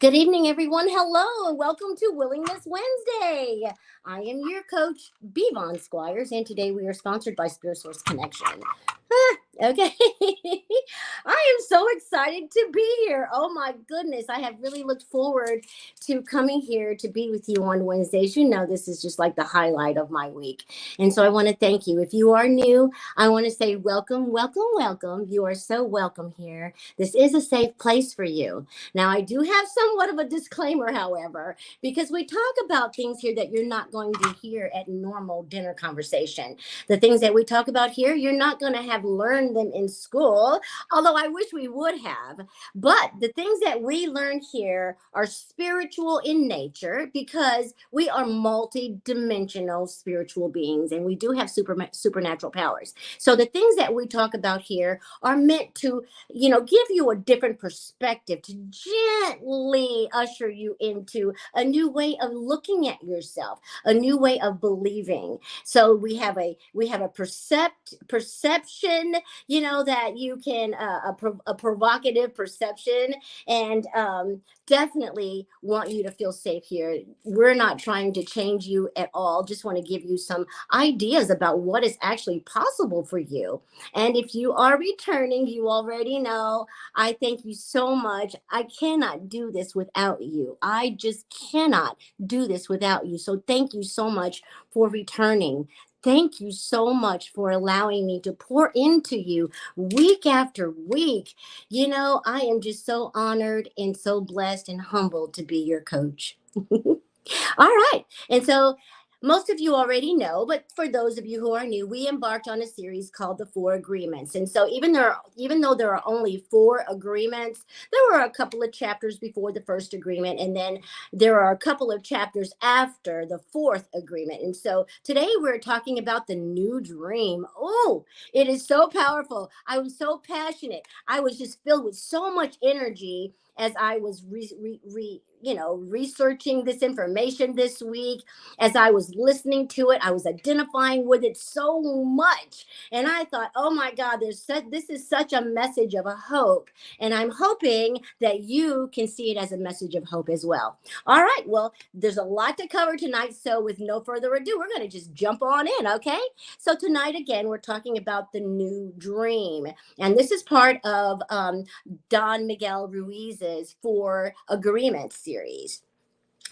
Good evening, everyone. Hello, and welcome to Willingness Wednesday. I am your coach, Bvon Squires, and today we are sponsored by Spirit Source Connection. Okay. I am so excited to be here. Oh my goodness. I have really looked forward to coming here to be with you on Wednesdays. You know, this is just like the highlight of my week. And so I want to thank you. If you are new, I want to say welcome, welcome, welcome. You are so welcome here. This is a safe place for you. Now, I do have somewhat of a disclaimer, however, because we talk about things here that you're not going to hear at normal dinner conversation. The things that we talk about here, you're not going to have learned them in school, although I wish we would have. But the things that we learn here are spiritual in nature because we are multi-dimensional spiritual beings and we do have supernatural powers. So the things that we talk about here are meant to, give you a different perspective, to gently usher you into a new way of looking at yourself, a new way of believing. So we have a perception, that you can a provocative perception, and definitely want you to feel safe here. We're not trying to change you at all. Just want to give you some ideas about what is actually possible for you. And if you are returning, you already know, I thank you so much. I cannot do this without you. I just cannot do this without you. So thank you so much for returning. Thank you so much for allowing me to pour into you week after week. I am just so honored and so blessed and humbled to be your coach. All right. And so most of you already know, but for those of you who are new, we embarked on a series called the Four Agreements. And so even though there are only four agreements, there were a couple of chapters before the first agreement, and then there are a couple of chapters after the fourth agreement. And so today we're talking about the new dream. Oh, it is so powerful. I was so passionate. I was just filled with so much energy as I was researching this information this week. As I was listening to it, I was identifying with it so much, and I thought, oh my God, this is such a message of a hope, and I'm hoping that you can see it as a message of hope as well. All right, well, there's a lot to cover tonight, so with no further ado, we're going to just jump on in. Okay, so tonight again, we're talking about the new dream, and this is part of Don Miguel Ruiz's Four Agreements series.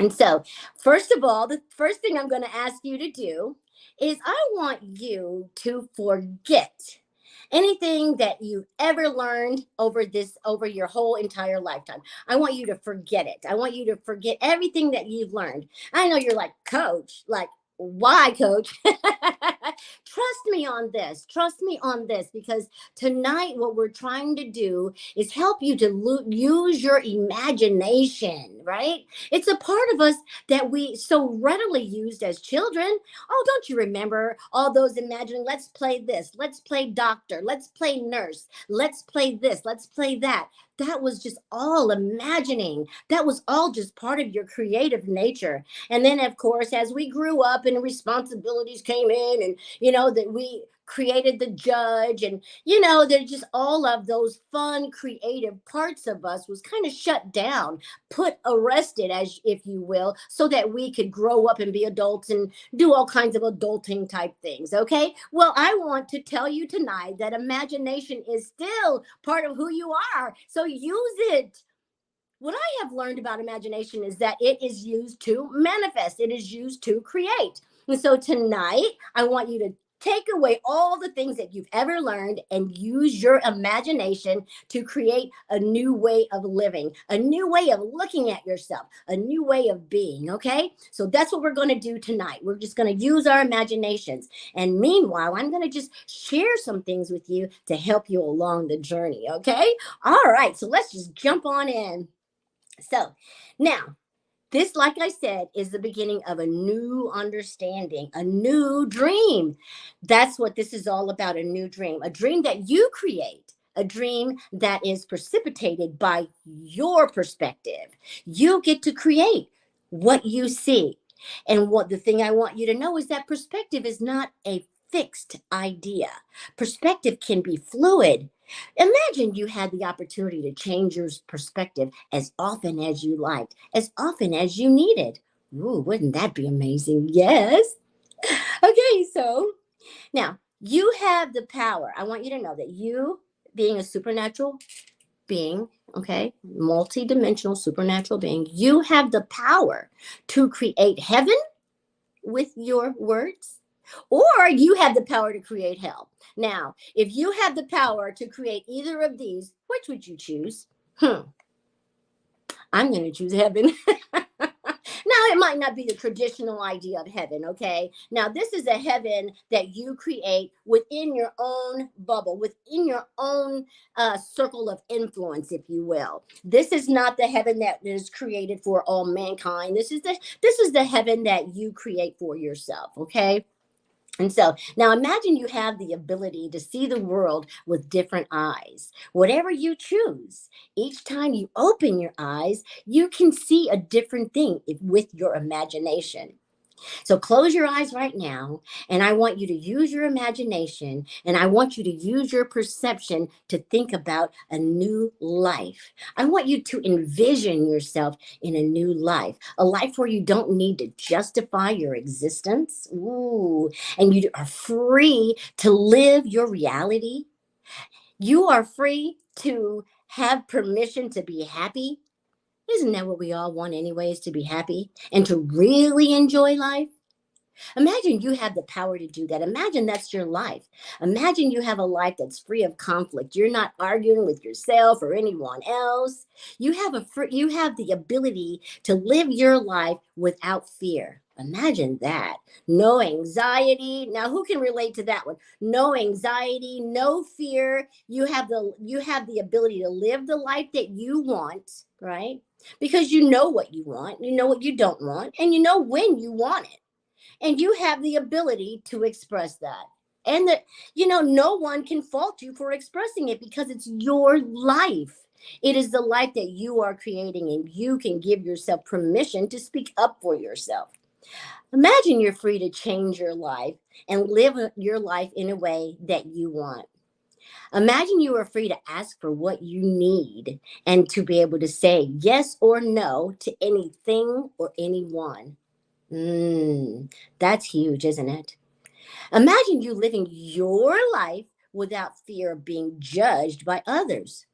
And so, first of all, the first thing I'm going to ask you to do is I want you to forget anything that you've ever learned over your whole entire lifetime. I want you to forget it. I want you to forget everything that you've learned. I know you're like, coach, like, why, coach? Trust me on this. Trust me on this, because tonight what we're trying to do is help you to use your imagination, right? It's a part of us that we so readily used as children. Oh, don't you remember all those imagining? Let's play this. Let's play doctor. Let's play nurse. Let's play this. Let's play that. That was just all imagining. That was all just part of your creative nature. And then, of course, as we grew up and responsibilities came in, and, that we created the judge, and, there's just all of those fun, creative parts of us was kind of shut down, arrested, as if you will, so that we could grow up and be adults and do all kinds of adulting type things. Okay. Well, I want to tell you tonight that imagination is still part of who you are. So use it. What I have learned about imagination is that it is used to manifest, it is used to create. And so tonight, I want you to take away all the things that you've ever learned and use your imagination to create a new way of living, a new way of looking at yourself, a new way of being. Okay. So that's what we're going to do tonight. We're just going to use our imaginations. And meanwhile, I'm going to just share some things with you to help you along the journey. Okay. All right. So let's just jump on in. So now, this, like I said, is the beginning of a new understanding, a new dream. That's what this is all about, a new dream, a dream that you create, a dream that is precipitated by your perspective. You get to create what you see. And what the thing I want you to know is that perspective is not a fixed idea. Perspective can be fluid. Imagine you had the opportunity to change your perspective as often as you liked, as often as you needed. Ooh, wouldn't that be amazing? Yes. Okay, so now you have the power. I want you to know that you, being a supernatural being, okay, multi-dimensional supernatural being, you have the power to create heaven with your words, or you have the power to create hell. Now, if you have the power to create either of these, which would you choose? I'm going to choose heaven. Now, it might not be the traditional idea of heaven, okay? Now, this is a heaven that you create within your own bubble, within your own circle of influence, if you will. This is not the heaven that is created for all mankind. This is the heaven that you create for yourself, okay? And so now imagine you have the ability to see the world with different eyes. Whatever you choose, each time you open your eyes, you can see a different thing with your imagination. So close your eyes right now, and I want you to use your imagination, and I want you to use your perception to think about a new life. I want you to envision yourself in a new life, a life where you don't need to justify your existence. Ooh, and you are free to live your reality. You are free to have permission to be happy. Isn't that what we all want anyways, to be happy and to really enjoy life? Imagine you have the power to do that. Imagine that's your life. Imagine you have a life that's free of conflict. You're not arguing with yourself or anyone else. You have the ability to live your life without fear. Imagine that. No anxiety. Now, who can relate to that one? No anxiety, no fear. You have the ability to live the life that you want, right? Because you know what you want, you know what you don't want, and you know when you want it, and you have the ability to express that. And that, no one can fault you for expressing it because it's your life. It is the life that you are creating, and you can give yourself permission to speak up for yourself. Imagine you're free to change your life and live your life in a way that you want. Imagine you are free to ask for what you need and to be able to say yes or no to anything or anyone. That's huge, isn't it? Imagine you living your life without fear of being judged by others.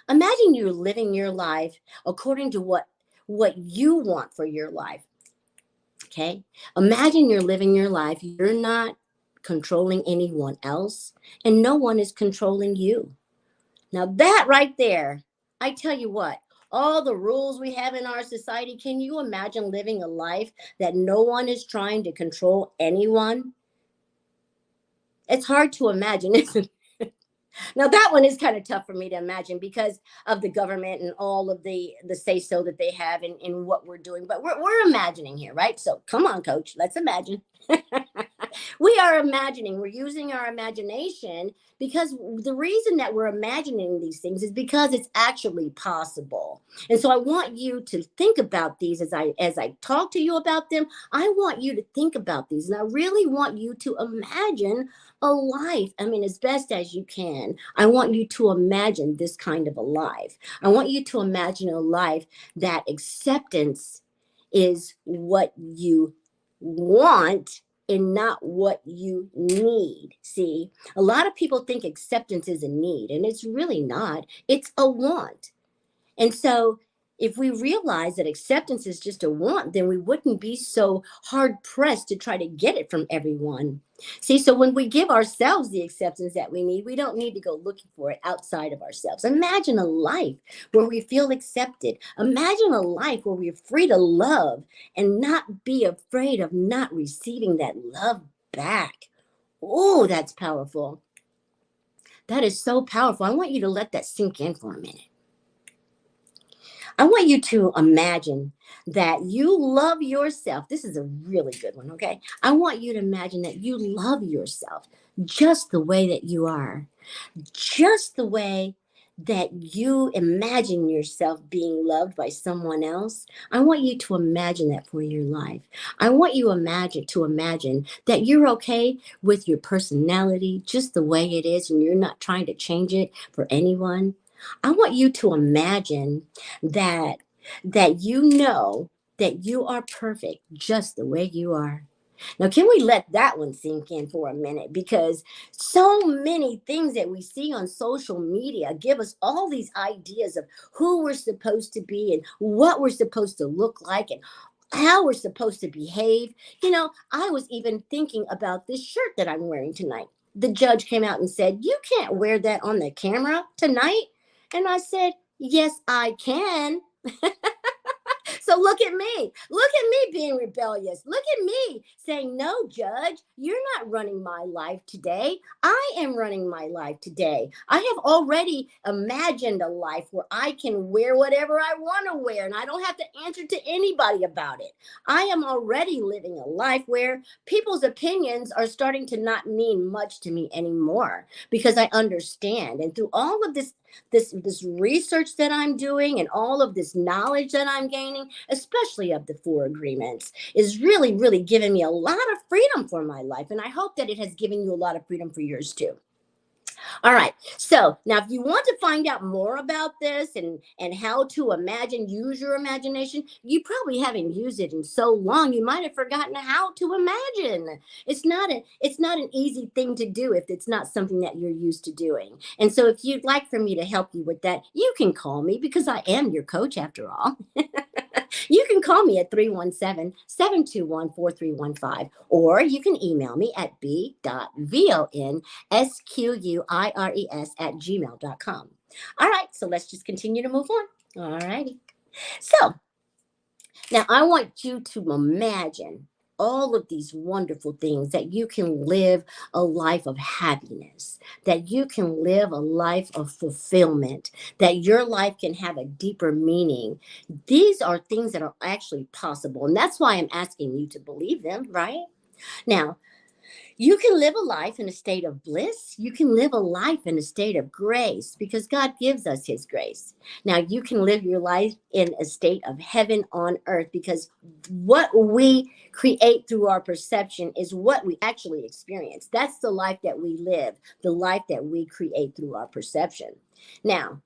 Imagine you living your life according to what you want for your life. Okay? Imagine you're living your life, you're not controlling anyone else, and no one is controlling you. Now, that right there, I tell you what, all the rules we have in our society, can you imagine living a life that no one is trying to control anyone? It's hard to imagine, isn't it? Now, that one is kind of tough for me to imagine because of the government and all of the say so that they have in what we're doing. But we're imagining here, right? So come on, coach, let's imagine. We are imagining, we're using our imagination, because the reason that we're imagining these things is because it's actually possible. And so I want you to think about these as I talk to you about them. I want you to think about these, and I really want you to imagine a life. I mean, as best as you can. I want you to imagine this kind of a life. I want you to imagine a life that acceptance is what you want and not what you need. See, a lot of people think acceptance is a need, and it's really not. It's a want. And so, if we realize that acceptance is just a want, then we wouldn't be so hard pressed to try to get it from everyone. See, so when we give ourselves the acceptance that we need, we don't need to go looking for it outside of ourselves. Imagine a life where we feel accepted. Imagine a life where we're free to love and not be afraid of not receiving that love back. Oh, that's powerful. That is so powerful. I want you to let that sink in for a minute. I want you to imagine that you love yourself. This is a really good one, okay? I want you to imagine that you love yourself just the way that you are, just the way that you imagine yourself being loved by someone else, I want you to imagine that for your life. I want you to imagine that you're okay with your personality just the way it is and you're not trying to change it for anyone. I want you to imagine that you know that you are perfect just the way you are. Now, can we let that one sink in for a minute? Because so many things that we see on social media give us all these ideas of who we're supposed to be and what we're supposed to look like and how we're supposed to behave. I was even thinking about this shirt that I'm wearing tonight. The judge came out and said, "You can't wear that on the camera tonight." And I said, "Yes, I can." So look at me. Look at me being rebellious. Look at me saying, "No, judge, you're not running my life today. I am running my life today. I have already imagined a life where I can wear whatever I want to wear and I don't have to answer to anybody about it. I am already living a life where people's opinions are starting to not mean much to me anymore because I understand. And through all of this research that I'm doing and all of this knowledge that I'm gaining, especially of the four agreements, is really, really giving me a lot of freedom for my life. And I hope that it has given you a lot of freedom for yours too. All right. So now, if you want to find out more about this and how to use your imagination, you probably haven't used it in so long. You might have forgotten how to imagine. It's not an easy thing to do if it's not something that you're used to doing. And so, if you'd like for me to help you with that, you can call me because I am your coach after all. You can call me at 317-721-4315, or you can email me at b.vonsquires@gmail.com. All right, so let's just continue to move on. All righty. So now I want you to imagine all of these wonderful things that you can live a life of happiness, that you can live a life of fulfillment, that your life can have a deeper meaning. These are things that are actually possible. And that's why I'm asking you to believe them, right? Now, you can live a life in a state of bliss. You can live a life in a state of grace because God gives us his grace. Now, you can live your life in a state of heaven on earth because what we create through our perception is what we actually experience. That's the life that we live, the life that we create through our perception. Now,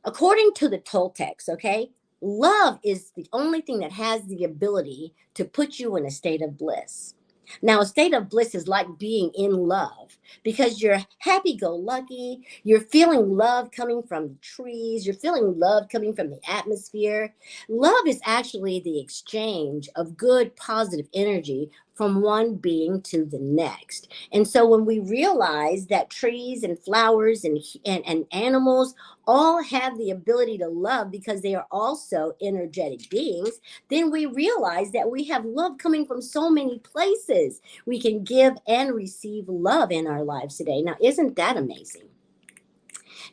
according to the Toltecs, okay, love is the only thing that has the ability to put you in a state of bliss. Now, a state of bliss is like being in love because you're happy go lucky. You're feeling love coming from the trees. You're feeling love coming from the atmosphere. Love is actually the exchange of good, positive energy from one being to the next. And so when we realize that trees and flowers and animals all have the ability to love because they are also energetic beings, then we realize that we have love coming from so many places. We can give and receive love in our lives today. Now, isn't that amazing?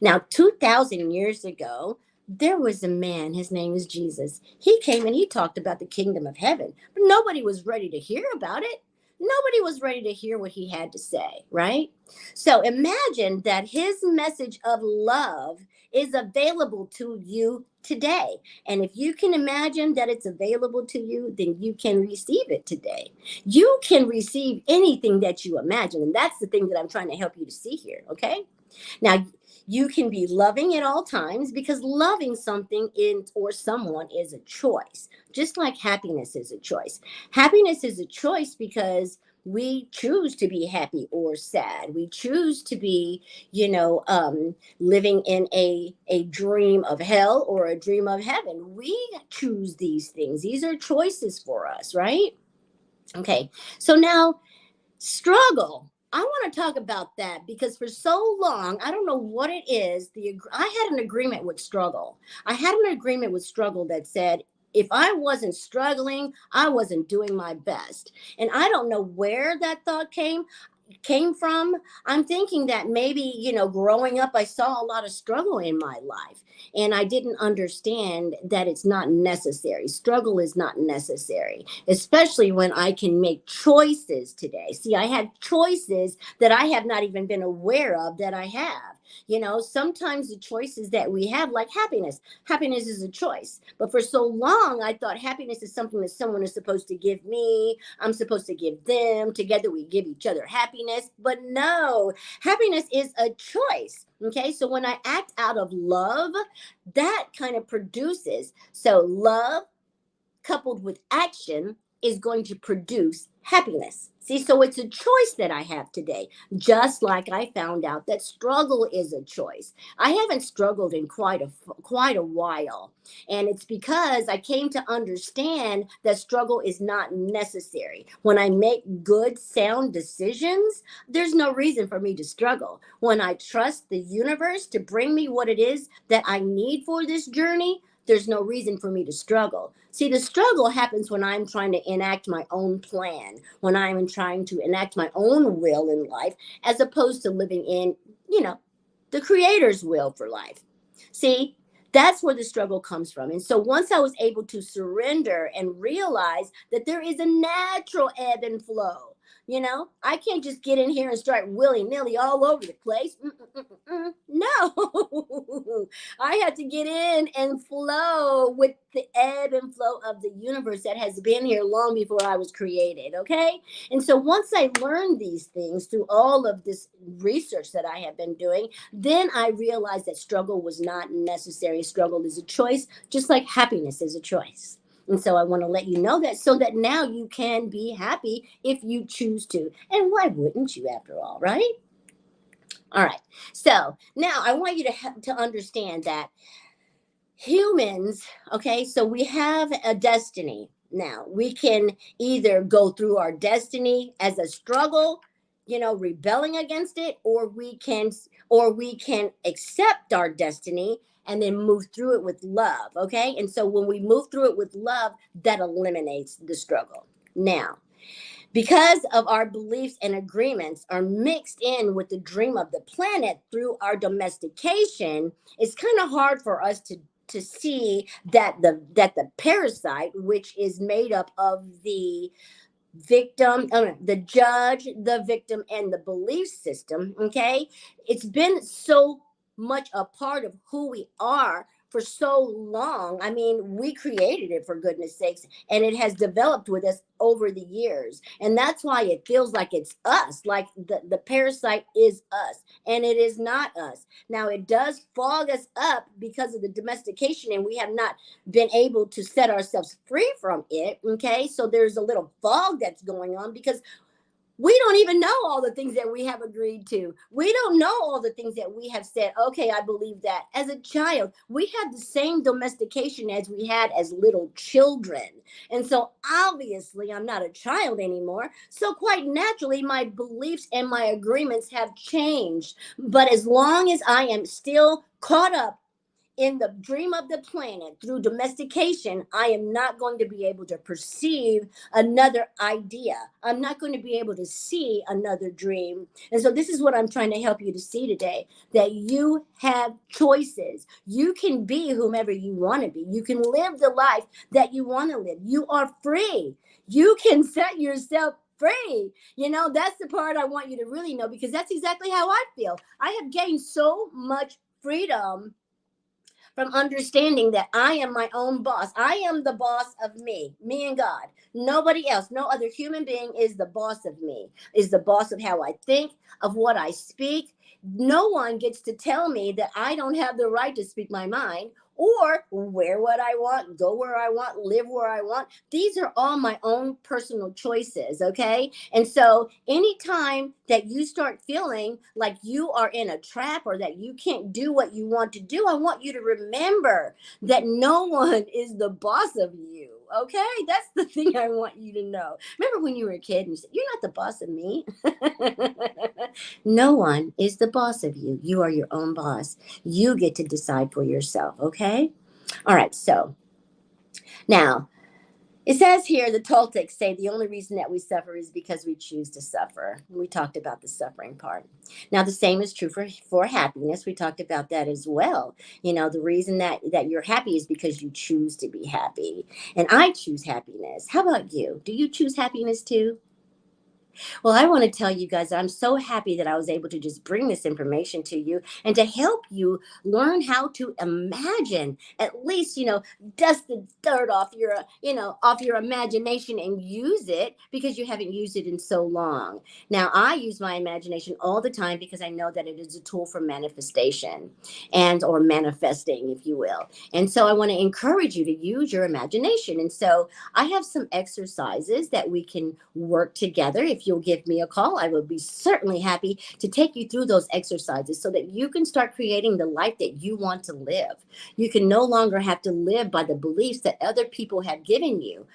Now, 2,000 years ago, there was a man, his name is Jesus. He came and he talked about the kingdom of heaven, but nobody was ready to hear about it. Nobody was ready to hear what he had to say, right? So imagine that his message of love is available to you today. And if you can imagine that it's available to you, then you can receive it today. You can receive anything that you imagine. And that's the thing that I'm trying to help you to see here, okay? Now, you can be loving at all times because loving something in or someone is a choice, just like happiness is a choice. Happiness is a choice because we choose to be happy or sad. We choose to be, living in a dream of hell or a dream of heaven. We choose these things. These are choices for us, right? Okay. So now, struggle. I want to talk about that because for so long, I don't know what it is. I had an agreement with struggle. I had an agreement with struggle that said, if I wasn't struggling, I wasn't doing my best. And I don't know where that thought came from. I'm thinking that maybe, growing up, I saw a lot of struggle in my life and I didn't understand that it's not necessary. Struggle is not necessary, especially when I can make choices today. See, I had choices that I have not even been aware of that I have. Sometimes the choices that we have, like happiness is a choice. But for so long, I thought happiness is something that someone is supposed to give me. I'm supposed to give them. Together we give each other happiness. But no, happiness is a choice. Okay, so when I act out of love, that kind of produces. So love coupled with action is going to produce happiness. See, so it's a choice that I have today, just like I found out that struggle is a choice. I haven't struggled in quite a while, and it's because I came to understand that struggle is not necessary. When I make good, sound decisions, there's no reason for me to struggle. When I trust the universe to bring me what it is that I need for this journey, there's no reason for me to struggle. See, the struggle happens when I'm trying to enact my own plan, when I'm trying to enact my own will in life, as opposed to living in, the Creator's will for life. See, that's where the struggle comes from. And so once I was able to surrender and realize that there is a natural ebb and flow, I can't just get in here and start willy-nilly all over the place. No, I had to get in and flow with the ebb and flow of the universe that has been here long before I was created. Okay. And so once I learned these things through all of this research that I have been doing, then I realized that struggle was not necessary. Struggle is a choice, just like happiness is a choice. And so I want to let you know that, so that now you can be happy if you choose to. And why wouldn't you, after all, right? All right. So now I want you to understand that humans, okay, so we have a destiny. Now we can either go through our destiny as a struggle, rebelling against it, or we can accept our destiny and then move through it with love. Okay. And so when we move through it with love, that eliminates the struggle. Now, because of our beliefs and agreements are mixed in with the dream of the planet through our domestication, it's kind of hard for us to see that the parasite, which is made up of the the judge, the victim, and the belief system, okay, it's been so much a part of who we are for so long. I mean, we created it, for goodness sakes, and it has developed with us over the years. And that's why it feels like it's us, like the parasite is us, and it is not us. Now, it does fog us up because of the domestication, and we have not been able to set ourselves free from it. Okay. So there's a little fog that's going on because we don't even know all the things that we have agreed to. We don't know all the things that we have said. Okay, I believe that. As a child, we had the same domestication as we had as little children. And so obviously I'm not a child anymore. So quite naturally, my beliefs and my agreements have changed. But as long as I am still caught up in the dream of the planet through domestication, I am not going to be able to perceive another idea. I'm not going to be able to see another dream. And so this is what I'm trying to help you to see today, that you have choices. You can be whomever you want to be. You can live the life that you want to live. You are free. You can set yourself free. That's the part I want you to really know, because that's exactly how I feel. I have gained so much freedom from understanding that I am my own boss. I am the boss of me and God. Nobody else, no other human being is the boss of me, is the boss of how I think, of what I speak. No one gets to tell me that I don't have the right to speak my mind, or wear what I want, go where I want, live where I want. These are all my own personal choices, okay? And so anytime that you start feeling like you are in a trap or that you can't do what you want to do, I want you to remember that no one is the boss of you. Okay, that's the thing I want you to know. Remember when you were a kid and you said, "You're not the boss of me." No one is the boss of you. You are your own boss. You get to decide for yourself. Okay. All right. So now it says here, the Toltecs say the only reason that we suffer is because we choose to suffer. We talked about the suffering part. Now, the same is true for happiness. We talked about that as well. The reason that you're happy is because you choose to be happy. And I choose happiness. How about you? Do you choose happiness too? Well, I want to tell you guys that I'm so happy that I was able to just bring this information to you and to help you learn how to imagine, at least, dust the dirt off off your imagination and use it because you haven't used it in so long. Now, I use my imagination all the time because I know that it is a tool for manifestation and or manifesting, if you will. And so I want to encourage you to use your imagination. And so I have some exercises that we can work together. If you'll give me a call, I will be certainly happy to take you through those exercises so that you can start creating the life that you want to live. You can no longer have to live by the beliefs that other people have given you.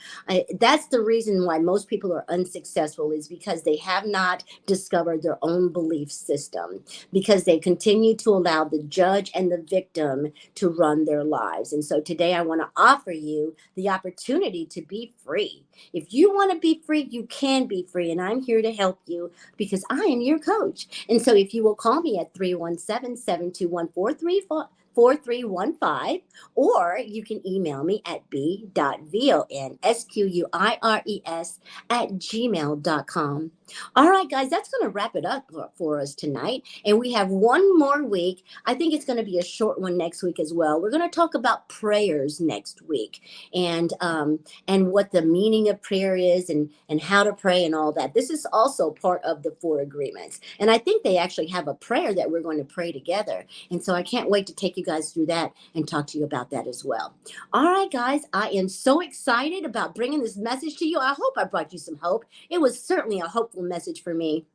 That's the reason why most people are unsuccessful, is because they have not discovered their own belief system, because they continue to allow the judge and the victim to run their lives. And so today I want to offer you the opportunity to be free. If you want to be free, you can be free. And I'm here to help you because I am your coach. And so if you will call me at 317-721 4315, or you can email me at b.vonsquires@gmail.com. All right, guys, that's going to wrap it up for us tonight. And we have one more week. I think it's going to be a short one next week as well. We're going to talk about prayers next week, and what the meaning of prayer is, and how to pray and all that. This is also part of the 4 agreements. And I think they actually have a prayer that we're going to pray together. And so I can't wait to take you guys through that and talk to you about that as well. All right, guys, I am so excited about bringing this message to you. I hope I brought you some hope. It was certainly a hopeful message for me,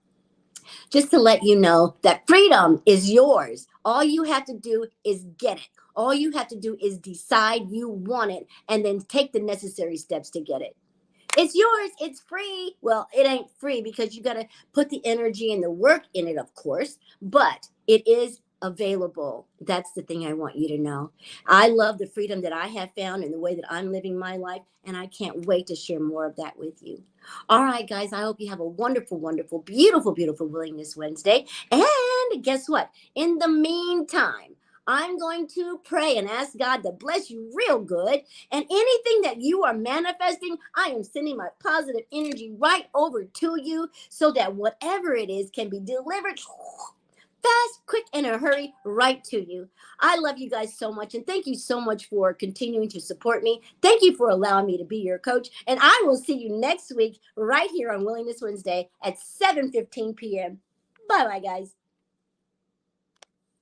just to let you know that freedom is yours. All you have to do is get it. All you have to do is decide you want it and then take the necessary steps to get it. It's yours. It's free. Well, it ain't free because you got to put the energy and the work in it, of course, but it is available. That's the thing I want you to know. I love the freedom that I have found and the way that I'm living my life, and I can't wait to share more of that with you. All right, guys, I hope you have a wonderful, wonderful, beautiful, beautiful Willingness Wednesday. And guess what? In the meantime, I'm going to pray and ask God to bless you real good. And anything that you are manifesting, I am sending my positive energy right over to you so that whatever it is can be delivered fast, quick, in a hurry right to you. I love you guys so much. And thank you so much for continuing to support me. Thank you for allowing me to be your coach. And I will see you next week right here on Willingness Wednesday at 7:15 p.m. Bye-bye, guys.